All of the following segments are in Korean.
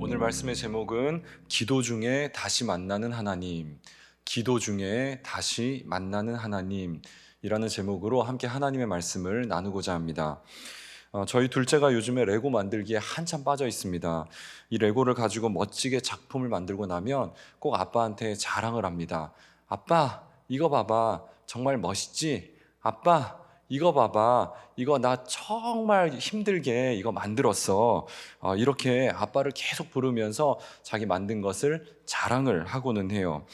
오늘 말씀의 제목은 기도 중에 다시 만나는 하나님, 기도 중에 다시 만나는 하나님이라는 제목으로 함께 하나님의 말씀을 나누고자 합니다. 저희 둘째가 요즘에 레고 만들기에 한참 빠져 있습니다. 이 레고를 가지고 멋지게 작품을 만들고 나면 꼭 아빠한테 자랑을 합니다. 아빠, 이거 봐봐. 정말 멋있지? 아빠, 이거 봐봐. 이거 나 정말 힘들게 이거 만들었어. 이렇게 아빠를 계속 부르면서 자기 만든 것을 자랑을 하고는 해요.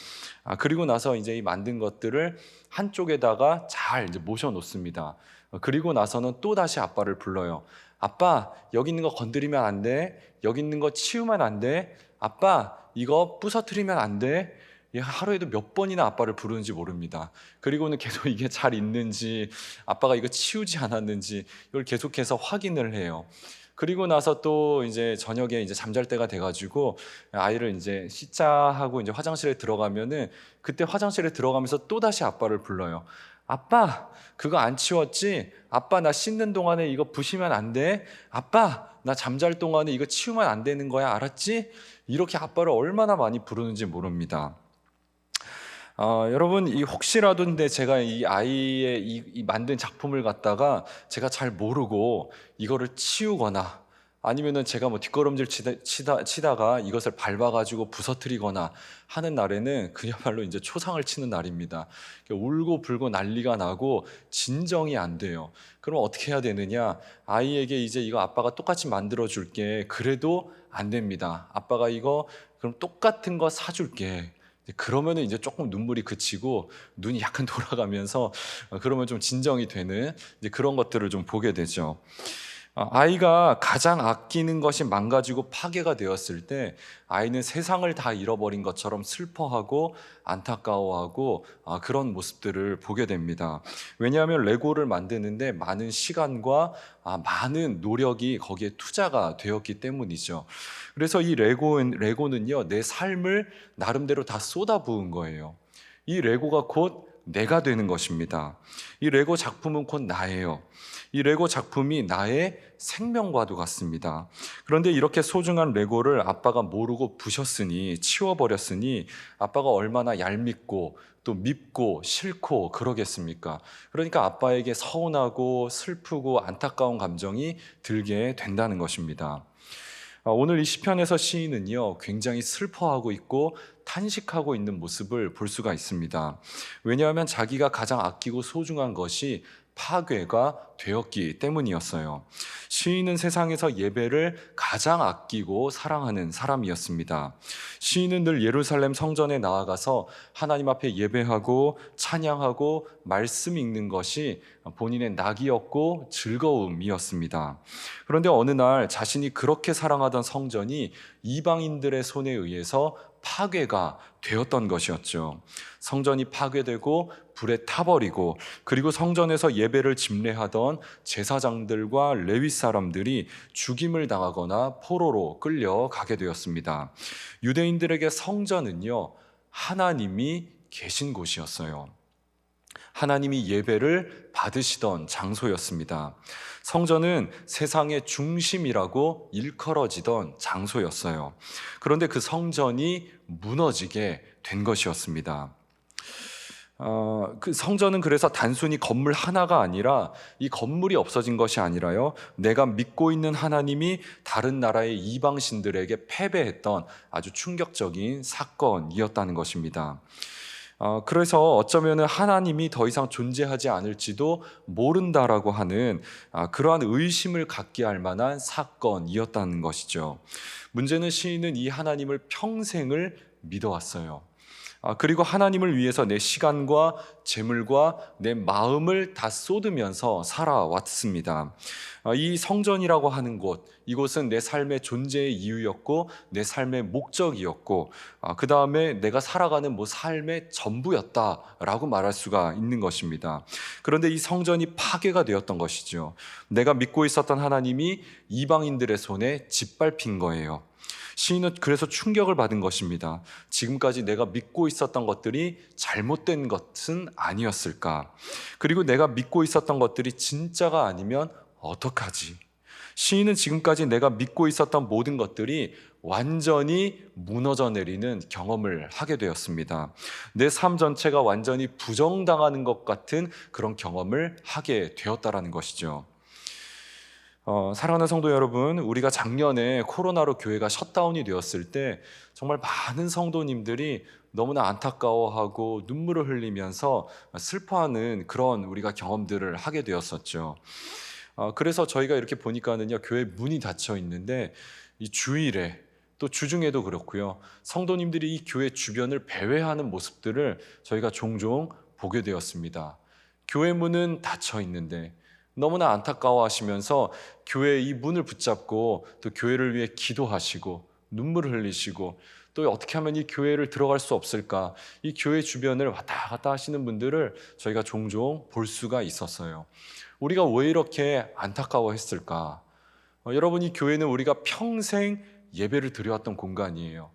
그리고 나서 이제 이 만든 것들을 한쪽에다가 잘 이제 모셔 놓습니다. 그리고 나서는 또 다시 아빠를 불러요. 아빠, 여기 있는 거 건드리면 안 돼. 여기 있는 거 치우면 안 돼. 아빠, 이거 부서뜨리면 안 돼. 하루에도 몇 번이나 아빠를 부르는지 모릅니다. 그리고는 계속 이게 잘 있는지, 아빠가 이거 치우지 않았는지 이걸 계속해서 확인을 해요. 그리고 나서 또 이제 저녁에 이제 잠잘 때가 돼가지고 아이를 이제 씻자 하고 이제 화장실에 들어가면은 그때 화장실에 들어가면서 또 다시 아빠를 불러요. 아빠, 그거 안 치웠지? 아빠, 나 씻는 동안에 이거 부시면 안 돼? 아빠, 나 잠잘 동안에 이거 치우면 안 되는 거야, 알았지? 이렇게 아빠를 얼마나 많이 부르는지 모릅니다. 여러분, 이 혹시라도인데 제가 이 아이의 이 만든 작품을 갖다가 제가 잘 모르고 이거를 치우거나 아니면은 제가 뭐 뒷걸음질 치다가 이것을 밟아가지고 부서뜨리거나 하는 날에는 그야말로 이제 초상을 치는 날입니다. 울고 불고 난리가 나고 진정이 안 돼요. 그럼 어떻게 해야 되느냐? 아이에게 이제 이거 아빠가 똑같이 만들어 줄게. 그래도 안 됩니다. 아빠가 이거 그럼 똑같은 거 사줄게. 그러면은 이제 조금 눈물이 그치고 눈이 약간 돌아가면서 그러면 좀 진정이 되는 이제 그런 것들을 좀 보게 되죠. 아이가 가장 아끼는 것이 망가지고 파괴가 되었을 때 아이는 세상을 다 잃어버린 것처럼 슬퍼하고 안타까워하고 그런 모습들을 보게 됩니다. 왜냐하면 레고를 만드는데 많은 시간과 많은 노력이 거기에 투자가 되었기 때문이죠. 그래서 이 레고는요, 내 삶을 나름대로 다 쏟아부은 거예요. 이 레고가 곧 내가 되는 것입니다. 이 레고 작품은 곧 나예요. 이 레고 작품이 나의 생명과도 같습니다. 그런데 이렇게 소중한 레고를 아빠가 모르고 부셨으니, 치워버렸으니 아빠가 얼마나 얄밉고 또 밉고 싫고 그러겠습니까? 그러니까 아빠에게 서운하고 슬프고 안타까운 감정이 들게 된다는 것입니다. 오늘 이 시편에서 시인은요, 굉장히 슬퍼하고 있고 탄식하고 있는 모습을 볼 수가 있습니다. 왜냐하면 자기가 가장 아끼고 소중한 것이 파괴가 되었기 때문이었어요. 시인은 세상에서 예배를 가장 아끼고 사랑하는 사람이었습니다. 시인은 늘 예루살렘 성전에 나아가서 하나님 앞에 예배하고 찬양하고 말씀 읽는 것이 본인의 낙이었고 즐거움이었습니다. 그런데 어느 날 자신이 그렇게 사랑하던 성전이 이방인들의 손에 의해서 파괴가 되었던 것이었죠. 성전이 파괴되고 불에 타버리고 그리고 성전에서 예배를 집례하던 제사장들과 레위 사람들이 죽임을 당하거나 포로로 끌려가게 되었습니다. 유대인들에게 성전은요, 하나님이 계신 곳이었어요. 하나님이 예배를 받으시던 장소였습니다. 성전은 세상의 중심이라고 일컬어지던 장소였어요. 그런데 그 성전이 무너지게 된 것이었습니다. 그 성전은 그래서 단순히 건물 하나가 아니라 이 건물이 없어진 것이 아니라요, 내가 믿고 있는 하나님이 다른 나라의 이방신들에게 패배했던 아주 충격적인 사건이었다는 것입니다. 그래서 어쩌면 하나님이 더 이상 존재하지 않을지도 모른다라고 하는 그러한 의심을 갖게 할 만한 사건이었다는 것이죠. 문제는 시인은 이 하나님을 평생을 믿어왔어요. 그리고 하나님을 위해서 내 시간과 재물과 내 마음을 다 쏟으면서 살아왔습니다. 이 성전이라고 하는 곳, 이곳은 내 삶의 존재의 이유였고 내 삶의 목적이었고 그 다음에 내가 살아가는 삶의 전부였다라고 말할 수가 있는 것입니다. 그런데 이 성전이 파괴가 되었던 것이죠. 내가 믿고 있었던 하나님이 이방인들의 손에 짓밟힌 거예요. 시인은 그래서 충격을 받은 것입니다. 지금까지 내가 믿고 있었던 것들이 잘못된 것은 아니었을까? 그리고 내가 믿고 있었던 것들이 진짜가 아니면 어떡하지? 시인은 지금까지 내가 믿고 있었던 모든 것들이 완전히 무너져 내리는 경험을 하게 되었습니다. 내 삶 전체가 완전히 부정당하는 것 같은 그런 경험을 하게 되었다라는 것이죠. 사랑하는 성도 여러분, 우리가 작년에 코로나로 교회가 셧다운이 되었을 때 정말 많은 성도님들이 너무나 안타까워하고 눈물을 흘리면서 슬퍼하는 그런 우리가 경험들을 하게 되었었죠. 그래서 저희가 이렇게 보니까는요, 교회 문이 닫혀 있는데 이 주일에 또 주중에도 그렇고요, 성도님들이 이 교회 주변을 배회하는 모습들을 저희가 종종 보게 되었습니다. 교회 문은 닫혀 있는데 너무나 안타까워하시면서 교회의 이 문을 붙잡고 또 교회를 위해 기도하시고 눈물을 흘리시고, 또 어떻게 하면 이 교회를 들어갈 수 없을까, 이 교회 주변을 왔다 갔다 하시는 분들을 저희가 종종 볼 수가 있었어요. 우리가 왜 이렇게 안타까워했을까? 여러분, 이 교회는 우리가 평생 예배를 드려왔던 공간이에요.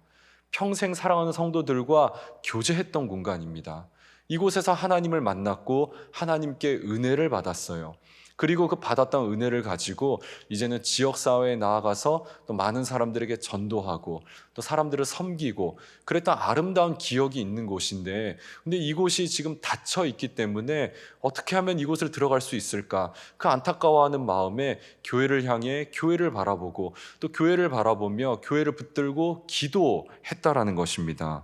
평생 사랑하는 성도들과 교제했던 공간입니다. 이곳에서 하나님을 만났고 하나님께 은혜를 받았어요. 그리고 그 받았던 은혜를 가지고 이제는 지역사회에 나아가서 또 많은 사람들에게 전도하고 또 사람들을 섬기고 그랬던 아름다운 기억이 있는 곳인데, 근데 이곳이 지금 닫혀 있기 때문에 어떻게 하면 이곳을 들어갈 수 있을까? 그 안타까워하는 마음에 교회를 향해 교회를 바라보고 또 교회를 바라보며 교회를 붙들고 기도했다라는 것입니다.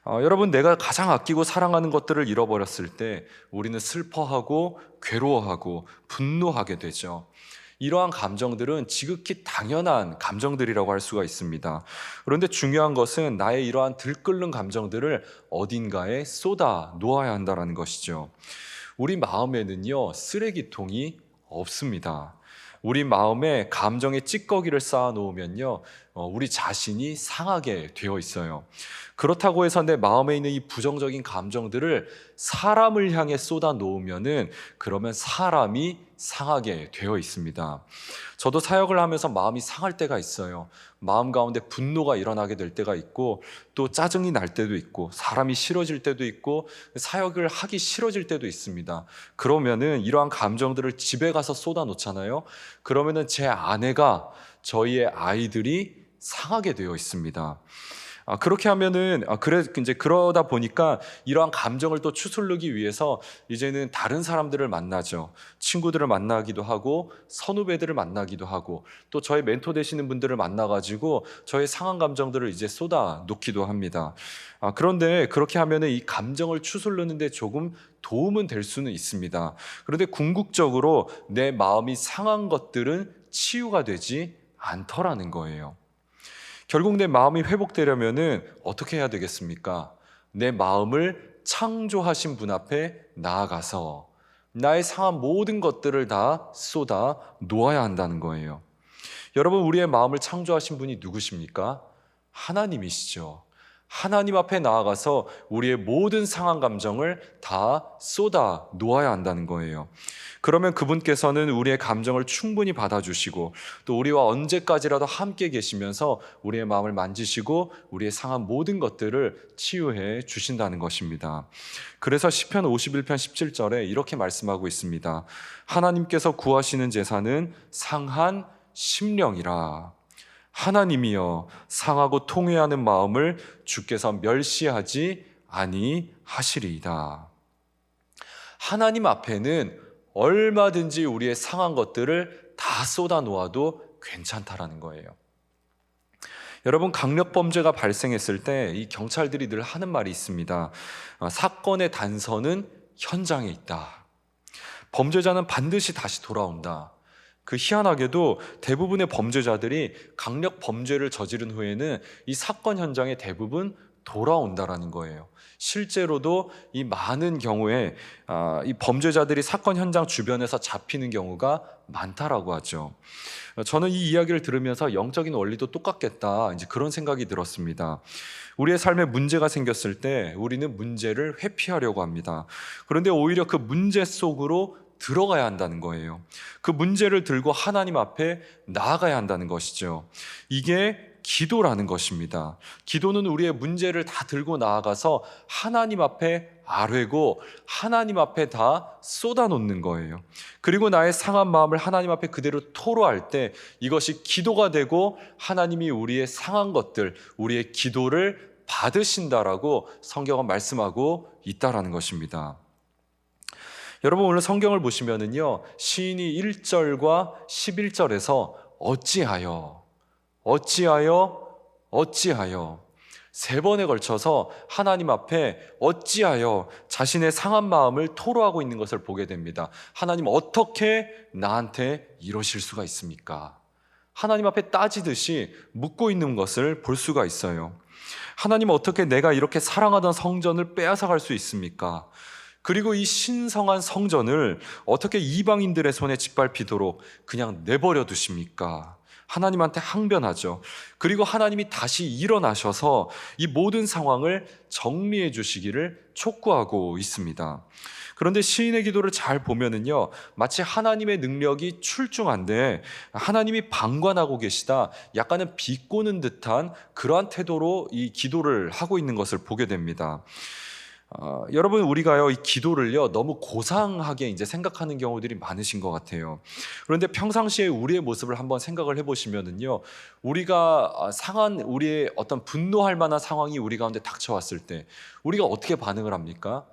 여러분, 내가 가장 아끼고 사랑하는 것들을 잃어버렸을 때 우리는 슬퍼하고 괴로워하고 분노하게 되죠. 이러한 감정들은 지극히 당연한 감정들이라고 할 수가 있습니다. 그런데 중요한 것은 나의 이러한 들끓는 감정들을 어딘가에 쏟아 놓아야 한다는 것이죠. 우리 마음에는요, 쓰레기통이 없습니다. 우리 마음에 감정의 찌꺼기를 쌓아 놓으면요, 우리 자신이 상하게 되어 있어요. 그렇다고 해서 내 마음에 있는 이 부정적인 감정들을 사람을 향해 쏟아 놓으면은 그러면 사람이 상하게 되어 있습니다. 저도 사역을 하면서 마음이 상할 때가 있어요. 마음 가운데 분노가 일어나게 될 때가 있고 또 짜증이 날 때도 있고 사람이 싫어질 때도 있고 사역을 하기 싫어질 때도 있습니다. 그러면은 이러한 감정들을 집에 가서 쏟아 놓잖아요. 그러면은 제 아내가, 저희의 아이들이 상하게 되어 있습니다. 그렇게 하면은 이제 그러다 보니까 이러한 감정을 또 추스르기 위해서 이제는 다른 사람들을 만나죠. 친구들을 만나기도 하고 선후배들을 만나기도 하고 또 저의 멘토 되시는 분들을 만나가지고 저의 상한 감정들을 이제 쏟아 놓기도 합니다. 그런데 그렇게 하면은 이 감정을 추스르는데 조금 도움은 될 수는 있습니다. 그런데 궁극적으로 내 마음이 상한 것들은 치유가 되지 않더라는 거예요. 결국 내 마음이 회복되려면은 어떻게 해야 되겠습니까? 내 마음을 창조하신 분 앞에 나아가서 나의 상한 모든 것들을 다 쏟아 놓아야 한다는 거예요. 여러분, 우리의 마음을 창조하신 분이 누구십니까? 하나님이시죠. 하나님 앞에 나아가서 우리의 모든 상한 감정을 다 쏟아 놓아야 한다는 거예요. 그러면 그분께서는 우리의 감정을 충분히 받아주시고 또 우리와 언제까지라도 함께 계시면서 우리의 마음을 만지시고 우리의 상한 모든 것들을 치유해 주신다는 것입니다. 그래서 시편 51편 17절에 이렇게 말씀하고 있습니다. 하나님께서 구하시는 제사는 상한 심령이라. 하나님이여, 상하고 통회하는 마음을 주께서 멸시하지 아니하시리이다. 하나님 앞에는 얼마든지 우리의 상한 것들을 다 쏟아 놓아도 괜찮다라는 거예요. 여러분, 강력 범죄가 발생했을 때 이 경찰들이 늘 하는 말이 있습니다. 사건의 단서는 현장에 있다. 범죄자는 반드시 다시 돌아온다. 그 희한하게도 대부분의 범죄자들이 강력 범죄를 저지른 후에는 이 사건 현장에 대부분 돌아온다라는 거예요. 실제로도 이 많은 경우에 이 범죄자들이 사건 현장 주변에서 잡히는 경우가 많다라고 하죠. 저는 이 이야기를 들으면서 영적인 원리도 똑같겠다, 이제 그런 생각이 들었습니다. 우리의 삶에 문제가 생겼을 때 우리는 문제를 회피하려고 합니다. 그런데 오히려 그 문제 속으로 들어가야 한다는 거예요. 그 문제를 들고 하나님 앞에 나아가야 한다는 것이죠. 이게 기도라는 것입니다. 기도는 우리의 문제를 다 들고 나아가서 하나님 앞에 아뢰고 하나님 앞에 다 쏟아놓는 거예요. 그리고 나의 상한 마음을 하나님 앞에 그대로 토로할 때 이것이 기도가 되고 하나님이 우리의 상한 것들, 우리의 기도를 받으신다라고 성경은 말씀하고 있다라는 것입니다. 여러분, 오늘 성경을 보시면은요, 시인이 1절과 11절에서 어찌하여 세 번에 걸쳐서 하나님 앞에 어찌하여 자신의 상한 마음을 토로하고 있는 것을 보게 됩니다. 하나님, 어떻게 나한테 이러실 수가 있습니까? 하나님 앞에 따지듯이 묻고 있는 것을 볼 수가 있어요. 하나님, 어떻게 내가 이렇게 사랑하던 성전을 빼앗아갈 수 있습니까? 그리고 이 신성한 성전을 어떻게 이방인들의 손에 짓밟히도록 그냥 내버려 두십니까? 하나님한테 항변하죠. 그리고 하나님이 다시 일어나셔서 이 모든 상황을 정리해 주시기를 촉구하고 있습니다. 그런데 시인의 기도를 잘 보면은요, 마치 하나님의 능력이 출중한데 하나님이 방관하고 계시다, 약간은 비꼬는 듯한 그러한 태도로 이 기도를 하고 있는 것을 보게 됩니다. 여러분, 우리가요, 이 기도를요 너무 고상하게 이제 생각하는 경우들이 많으신 것 같아요. 그런데 평상시에 우리의 모습을 한번 생각을 해보시면은요, 우리가 상한, 우리의 어떤 분노할 만한 상황이 우리 가운데 닥쳐왔을 때 우리가 어떻게 반응을 합니까?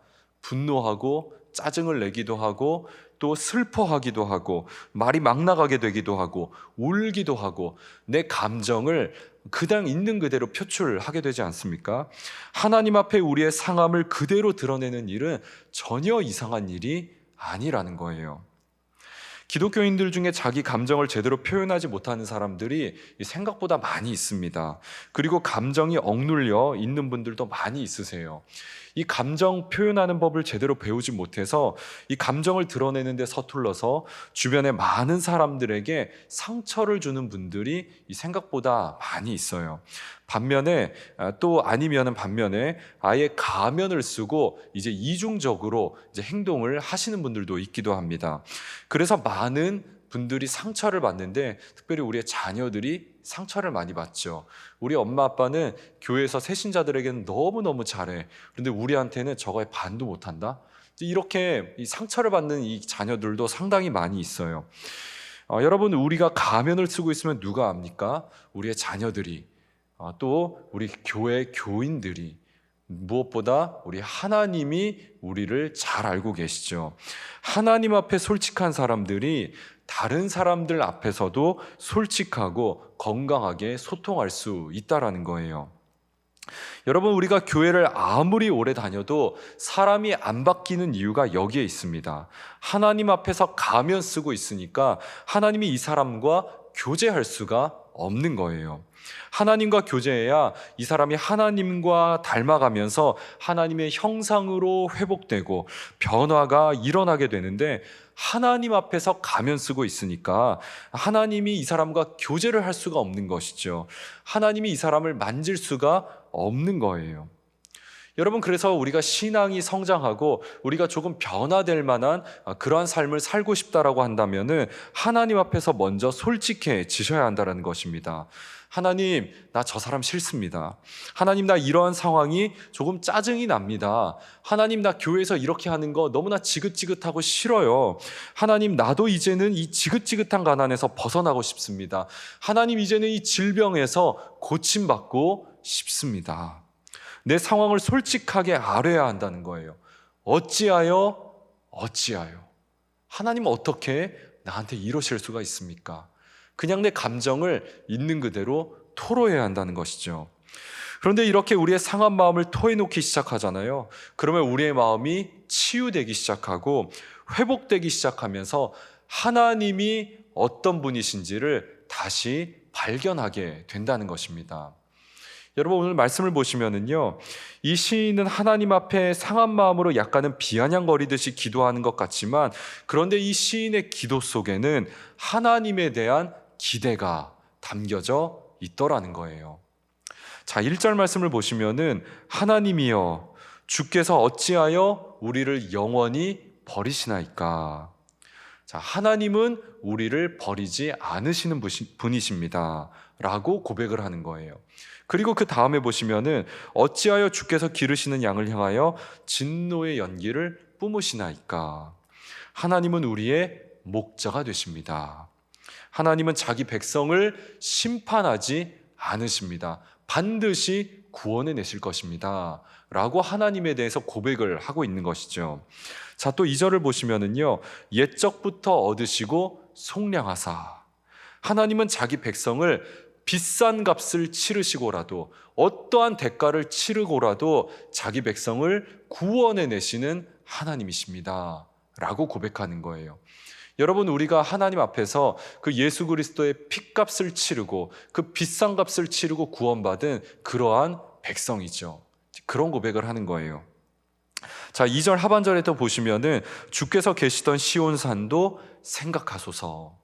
분노하고 짜증을 내기도 하고 또 슬퍼하기도 하고 말이 막 나가게 되기도 하고 울기도 하고 내 감정을 그냥 있는 그대로 표출하게 되지 않습니까? 하나님 앞에 우리의 상함을 그대로 드러내는 일은 전혀 이상한 일이 아니라는 거예요. 기독교인들 중에 자기 감정을 제대로 표현하지 못하는 사람들이 생각보다 많이 있습니다. 그리고 감정이 억눌려 있는 분들도 많이 있으세요. 이 감정 표현하는 법을 제대로 배우지 못해서 이 감정을 드러내는 데 서툴러서 주변의 많은 사람들에게 상처를 주는 분들이 이 생각보다 많이 있어요. 반면에 또 아니면은 반면에 아예 가면을 쓰고 이제 이중적으로 이제 행동을 하시는 분들도 있기도 합니다. 그래서 많은 분들이 상처를 받는데 특별히 우리의 자녀들이 상처를 많이 받죠. 우리 엄마 아빠는 교회에서 새신자들에게는 너무너무 잘해. 그런데 우리한테는 저거에 반도 못한다. 이렇게 이 상처를 받는 이 자녀들도 상당히 많이 있어요. 여러분, 우리가 가면을 쓰고 있으면 누가 압니까? 우리의 자녀들이, 또 우리 교회 교인들이, 무엇보다 우리 하나님이 우리를 잘 알고 계시죠. 하나님 앞에 솔직한 사람들이 다른 사람들 앞에서도 솔직하고 건강하게 소통할 수 있다라는 거예요. 여러분, 우리가 교회를 아무리 오래 다녀도 사람이 안 바뀌는 이유가 여기에 있습니다. 하나님 앞에서 가면 쓰고 있으니까 하나님이 이 사람과 교제할 수가 없는 거예요. 하나님과 교제해야 이 사람이 하나님과 닮아가면서 하나님의 형상으로 회복되고 변화가 일어나게 되는데, 하나님 앞에서 가면 쓰고 있으니까 하나님이 이 사람과 교제를 할 수가 없는 것이죠. 하나님이 이 사람을 만질 수가 없는 거예요. 여러분, 그래서 우리가 신앙이 성장하고 우리가 조금 변화될 만한 그러한 삶을 살고 싶다라고 한다면은 하나님 앞에서 먼저 솔직해지셔야 한다는 것입니다. 하나님, 나 저 사람 싫습니다. 하나님, 나 이러한 상황이 조금 짜증이 납니다. 하나님, 나 교회에서 이렇게 하는 거 너무나 지긋지긋하고 싫어요. 하나님, 나도 이제는 이 지긋지긋한 가난에서 벗어나고 싶습니다. 하나님, 이제는 이 질병에서 고침받고 싶습니다. 내 상황을 솔직하게 아뢰야 한다는 거예요. 어찌하여 하나님, 어떻게 나한테 이러실 수가 있습니까? 그냥 내 감정을 있는 그대로 토로해야 한다는 것이죠. 그런데 이렇게 우리의 상한 마음을 토해놓기 시작하잖아요. 그러면 우리의 마음이 치유되기 시작하고 회복되기 시작하면서 하나님이 어떤 분이신지를 다시 발견하게 된다는 것입니다. 여러분, 오늘 말씀을 보시면은요, 이 시인은 하나님 앞에 상한 마음으로 약간은 비아냥거리듯이 기도하는 것 같지만, 그런데 이 시인의 기도 속에는 하나님에 대한 기대가 담겨져 있더라는 거예요. 자, 1절 말씀을 보시면은 하나님이여, 주께서 어찌하여 우리를 영원히 버리시나이까. 자, 하나님은 우리를 버리지 않으시는 분이십니다 라고 고백을 하는 거예요. 그리고 그 다음에 보시면은 어찌하여 주께서 기르시는 양을 향하여 진노의 연기를 뿜으시나이까. 하나님은 우리의 목자가 되십니다. 하나님은 자기 백성을 심판하지 않으십니다. 반드시 구원해 내실 것입니다 라고 하나님에 대해서 고백을 하고 있는 것이죠. 자, 또 2절을 보시면은요, 옛적부터 얻으시고 속량하사. 하나님은 자기 백성을 비싼 값을 치르시고라도, 어떠한 대가를 치르고라도 자기 백성을 구원해 내시는 하나님이십니다 라고 고백하는 거예요. 여러분, 우리가 하나님 앞에서 그 예수 그리스도의 핏값을 치르고 그 비싼 값을 치르고 구원받은 그러한 백성이죠. 그런 고백을 하는 거예요. 자, 2절 하반절에 또 보시면은 주께서 계시던 시온산도 생각하소서.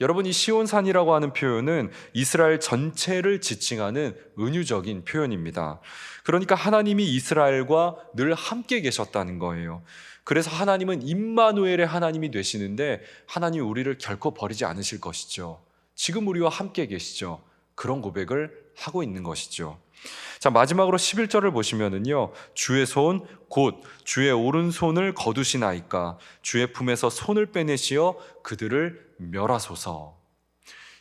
여러분, 이 시온산이라고 하는 표현은 이스라엘 전체를 지칭하는 은유적인 표현입니다. 그러니까 하나님이 이스라엘과 늘 함께 계셨다는 거예요. 그래서 하나님은 임마누엘의 하나님이 되시는데 하나님이 우리를 결코 버리지 않으실 것이죠. 지금 우리와 함께 계시죠. 그런 고백을 하고 있는 것이죠. 자, 마지막으로 11절을 보시면은요, 주의 손 곧 주의 오른손을 거두시나이까 주의 품에서 손을 빼내시어 그들을 멸하소서.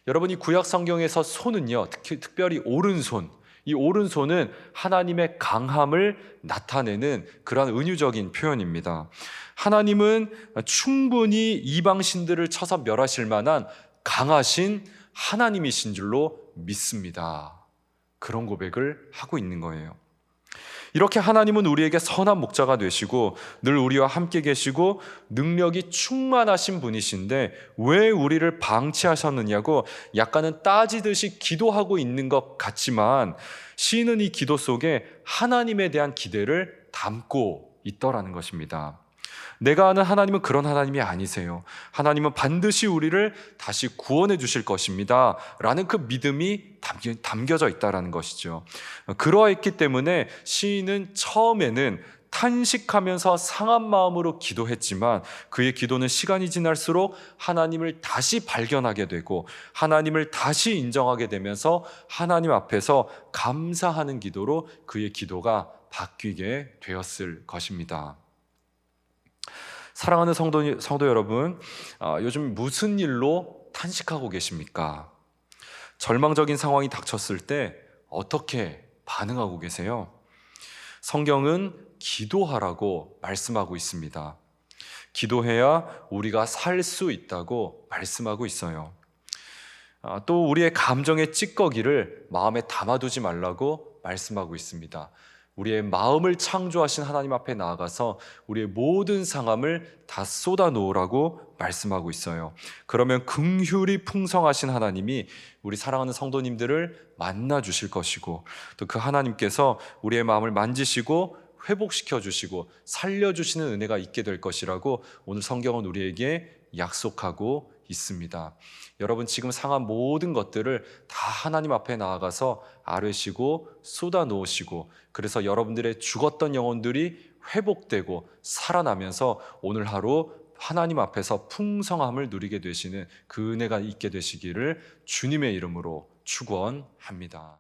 여러분, 이 구약 성경에서 손은요, 특별히 오른손, 이 오른손은 하나님의 강함을 나타내는 그러한 은유적인 표현입니다. 하나님은 충분히 이방신들을 쳐서 멸하실 만한 강하신 하나님이신 줄로 믿습니다. 그런 고백을 하고 있는 거예요. 이렇게 하나님은 우리에게 선한 목자가 되시고 늘 우리와 함께 계시고 능력이 충만하신 분이신데 왜 우리를 방치하셨느냐고 약간은 따지듯이 기도하고 있는 것 같지만 시인은 이 기도 속에 하나님에 대한 기대를 담고 있더라는 것입니다. 내가 아는 하나님은 그런 하나님이 아니세요. 하나님은 반드시 우리를 다시 구원해 주실 것입니다 라는 그 믿음이 담겨져 있다는 것이죠. 그러했기 때문에 시인은 처음에는 탄식하면서 상한 마음으로 기도했지만 그의 기도는 시간이 지날수록 하나님을 다시 발견하게 되고 하나님을 다시 인정하게 되면서 하나님 앞에서 감사하는 기도로 그의 기도가 바뀌게 되었을 것입니다. 사랑하는 성도 여러분, 요즘 무슨 일로 탄식하고 계십니까? 절망적인 상황이 닥쳤을 때 어떻게 반응하고 계세요? 성경은 기도하라고 말씀하고 있습니다. 기도해야 우리가 살 수 있다고 말씀하고 있어요. 또 우리의 감정의 찌꺼기를 마음에 담아두지 말라고 말씀하고 있습니다. 우리의 마음을 창조하신 하나님 앞에 나아가서 우리의 모든 상함을 다 쏟아 놓으라고 말씀하고 있어요. 그러면 긍휼이 풍성하신 하나님이 우리 사랑하는 성도님들을 만나 주실 것이고 또 그 하나님께서 우리의 마음을 만지시고 회복시켜 주시고 살려 주시는 은혜가 있게 될 것이라고 오늘 성경은 우리에게 약속하고 있습니다. 여러분, 지금 상한 모든 것들을 다 하나님 앞에 나아가서 아뢰시고 쏟아 놓으시고 그래서 여러분들의 죽었던 영혼들이 회복되고 살아나면서 오늘 하루 하나님 앞에서 풍성함을 누리게 되시는 그 은혜가 있게 되시기를 주님의 이름으로 축원합니다.